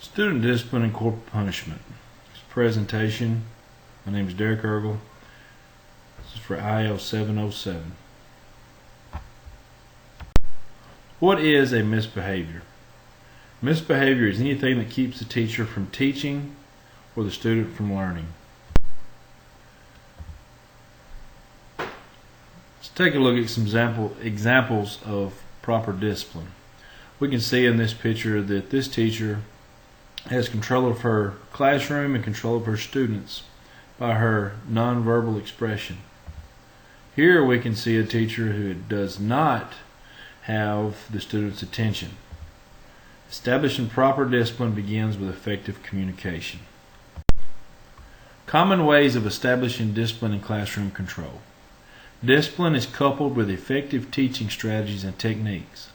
Student discipline and corporal punishment. This presentation, my name is Derek Ergel. This is for IL 707. What is a misbehavior? Misbehavior is anything that keeps the teacher from teaching or the student from learning. Let's take a look at some examples of proper discipline. We can see in this picture that this teacher has control of her classroom and control of her students by her nonverbal expression. Here we can see a teacher who does not have the student's attention. Establishing proper discipline begins with effective communication. Common ways of establishing discipline and classroom control. Discipline is coupled with effective teaching strategies and techniques.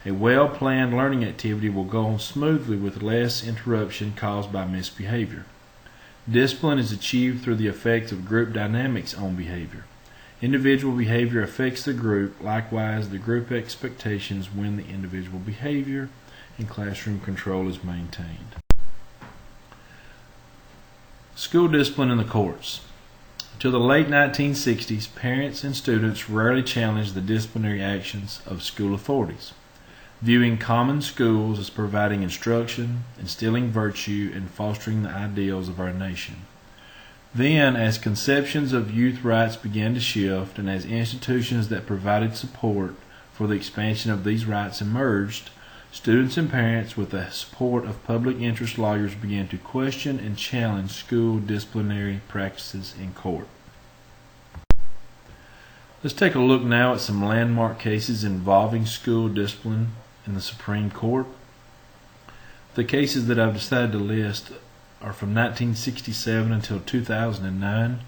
A well-planned learning activity will go on smoothly with less interruption caused by misbehavior. Discipline is achieved through the effects of group dynamics on behavior. Individual behavior affects the group. Likewise, the group expectations win the individual behavior, and classroom control is maintained. School discipline in the courts. Until the late 1960s, parents and students rarely challenged the disciplinary actions of school authorities, viewing common schools as providing instruction, instilling virtue, and fostering the ideals of our nation. Then, as conceptions of youth rights began to shift, and as institutions that provided support for the expansion of these rights emerged, students and parents, with the support of public interest lawyers, began to question and challenge school disciplinary practices in court. Let's take a look now at some landmark cases involving school discipline in the Supreme Court. The cases that I've decided to list are from 1967 until 2009.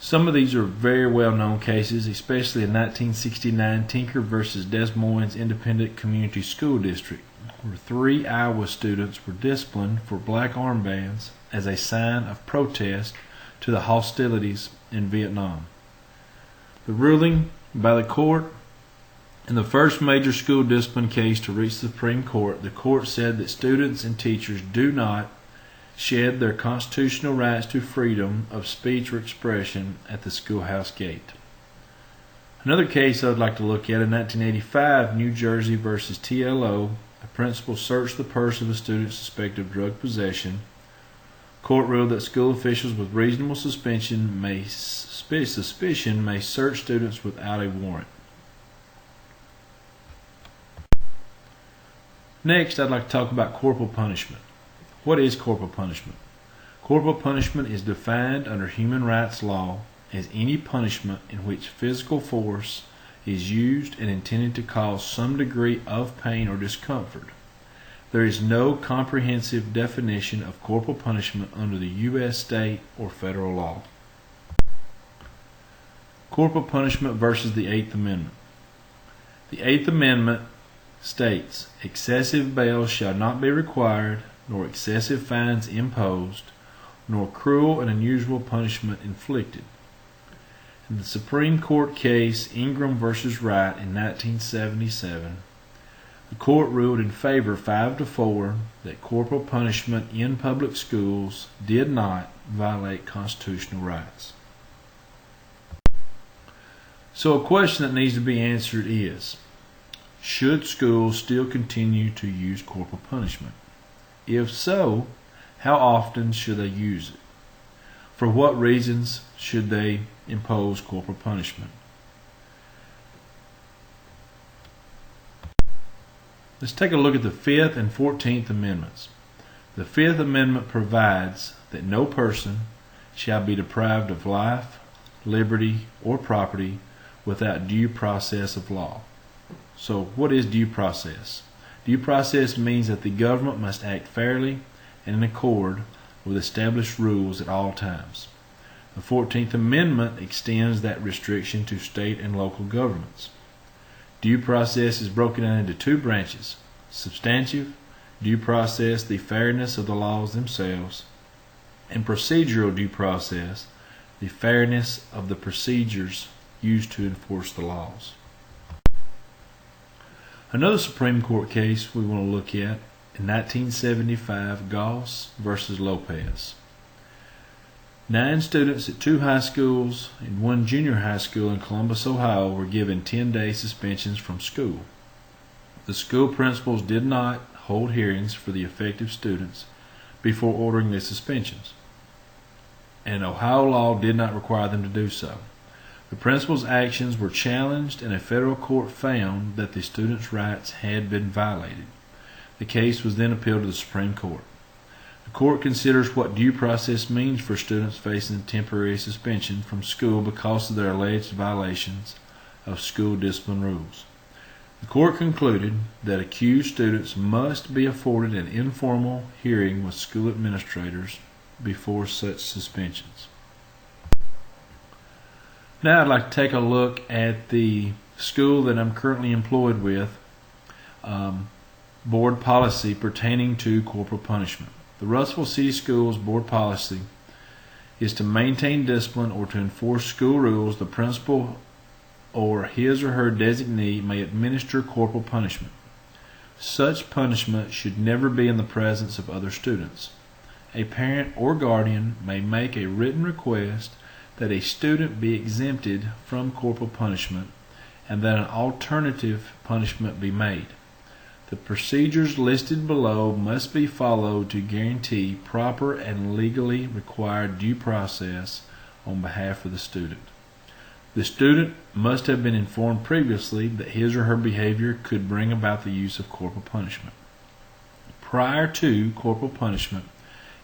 Some of these are very well-known cases, especially in 1969 Tinker v. Des Moines Independent Community School District, where 3 Iowa students were disciplined for black armbands as a sign of protest to the hostilities in Vietnam. The ruling by the court: in the first major school discipline case to reach the Supreme Court, the court said that students and teachers do not shed their constitutional rights to freedom of speech or expression at the schoolhouse gate. Another case I'd like to look at: in 1985, New Jersey v. TLO, a principal searched the purse of a student suspected of drug possession. Court ruled that school officials with reasonable suspicion may search students without a warrant. Next, I'd like to talk about corporal punishment. What is corporal punishment? Corporal punishment is defined under human rights law as any punishment in which physical force is used and intended to cause some degree of pain or discomfort. There is no comprehensive definition of corporal punishment under the U.S. state or federal law. Corporal punishment versus the Eighth Amendment. The Eighth Amendment states, excessive bail shall not be required, nor excessive fines imposed, nor cruel and unusual punishment inflicted. In the Supreme Court case Ingram v. Wright in 1977, the court ruled in favor 5-4 that corporal punishment in public schools did not violate constitutional rights. So a question that needs to be answered is, should schools still continue to use corporal punishment? If so, how often should they use it? For what reasons should they impose corporal punishment? Let's take a look at the 5th and 14th Amendments. The 5th Amendment provides that no person shall be deprived of life, liberty, or property without due process of law. So what is due process? Due process means that the government must act fairly and in accord with established rules at all times. The 14th Amendment extends that restriction to state and local governments. Due process is broken down into 2 branches: substantive due process, the fairness of the laws themselves, and procedural due process, the fairness of the procedures used to enforce the laws. Another Supreme Court case we want to look at in 1975, Goss versus Lopez. 9 students at 2 high schools and 1 junior high school in Columbus, Ohio were given 10-day suspensions from school. The school principals did not hold hearings for the affected students before ordering the suspensions, and Ohio law did not require them to do so. The principal's actions were challenged, and a federal court found that the students' rights had been violated. The case was then appealed to the Supreme Court. The court considers what due process means for students facing temporary suspension from school because of their alleged violations of school discipline rules. The court concluded that accused students must be afforded an informal hearing with school administrators before such suspensions. Now I'd like to take a look at the school that I'm currently employed with, board policy pertaining to corporal punishment. The Russellville City Schools board policy is to maintain discipline or to enforce school rules. The principal or his or her designee may administer corporal punishment. Such punishment should never be in the presence of other students. A parent or guardian may make a written request that a student be exempted from corporal punishment and that an alternative punishment be made. The procedures listed below must be followed to guarantee proper and legally required due process on behalf of the student. The student must have been informed previously that his or her behavior could bring about the use of corporal punishment. Prior to corporal punishment,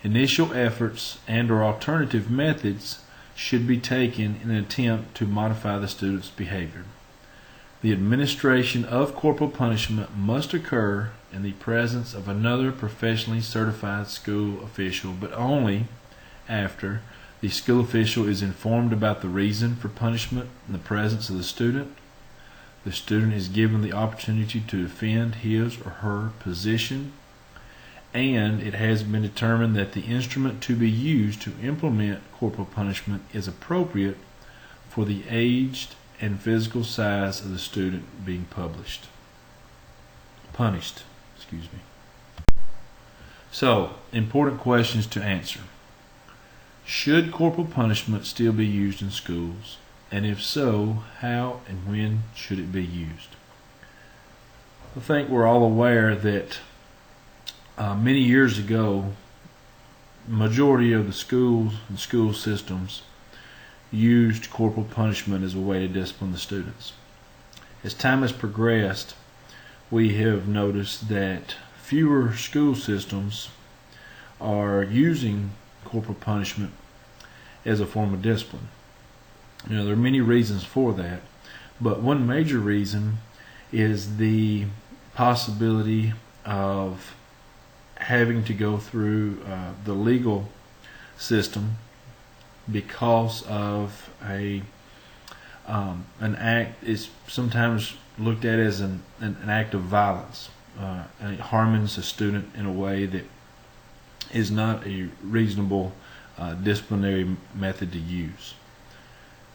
initial efforts and/or alternative methods should be taken in an attempt to modify the student's behavior. The administration of corporal punishment must occur in the presence of another professionally certified school official, but only after the school official is informed about the reason for punishment in the presence of the student is given the opportunity to defend his or her position, and it has been determined that the instrument to be used to implement corporal punishment is appropriate for the age and physical size of the student being punished. So, important questions to answer. Should corporal punishment still be used in schools? And if so, how and when should it be used? I think we're all aware that many years ago, majority of the schools and school systems used corporal punishment as a way to discipline the students. As time has progressed, we have noticed that fewer school systems are using corporal punishment as a form of discipline. There are many reasons for that, but one major reason is the possibility of having to go through the legal system because of an act is sometimes looked at as an act of violence, and it harms a student in a way that is not a reasonable disciplinary method to use.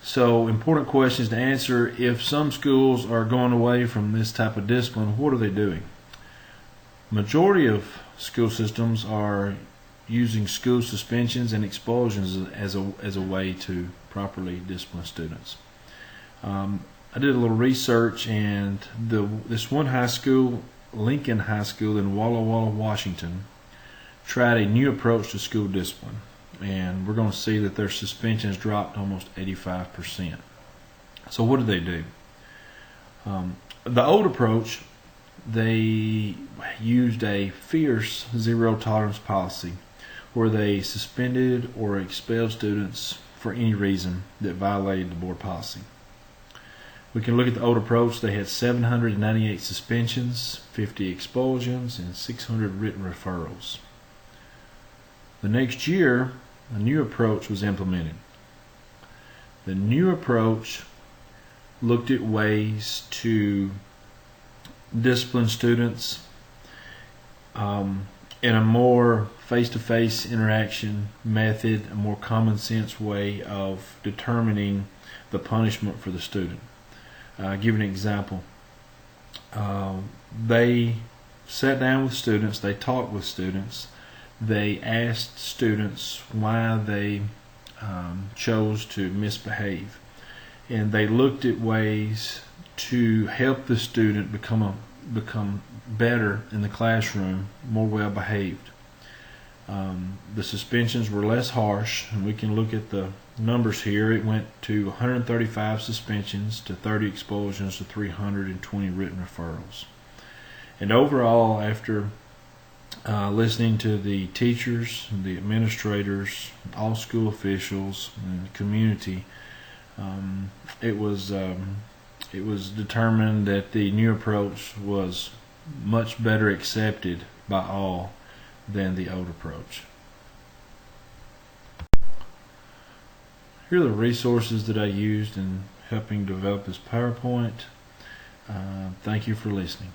So, important questions to answer. If some schools are going away from this type of discipline, what are they doing? Majority of school systems are using school suspensions and expulsions as a way to properly discipline students. I did a little research, and this one high school, Lincoln High School in Walla Walla, Washington, tried a new approach to school discipline, and we're going to see that their suspensions dropped almost 85%. So what did they do? The old approach, they used a fierce zero tolerance policy where they suspended or expelled students for any reason that violated the board policy. We can look at the old approach. They had 798 suspensions, 50 expulsions, and 600 written referrals. The next year, a new approach was implemented. The new approach looked at ways to discipline students in a more face-to-face interaction method, a more common sense way of determining the punishment for the student. Give an example. They sat down with students, they talked with students, they asked students why they chose to misbehave, and they looked at ways to help the student become better in the classroom, more well behaved. The suspensions were less harsh, and we can look at the numbers here. It went to 135 suspensions, to 30 expulsions, to 320 written referrals. And overall, after listening to the teachers, the administrators, all school officials, and the community, it was determined that the new approach was much better accepted by all than the old approach. Here are the resources that I used in helping develop this PowerPoint. Thank you for listening.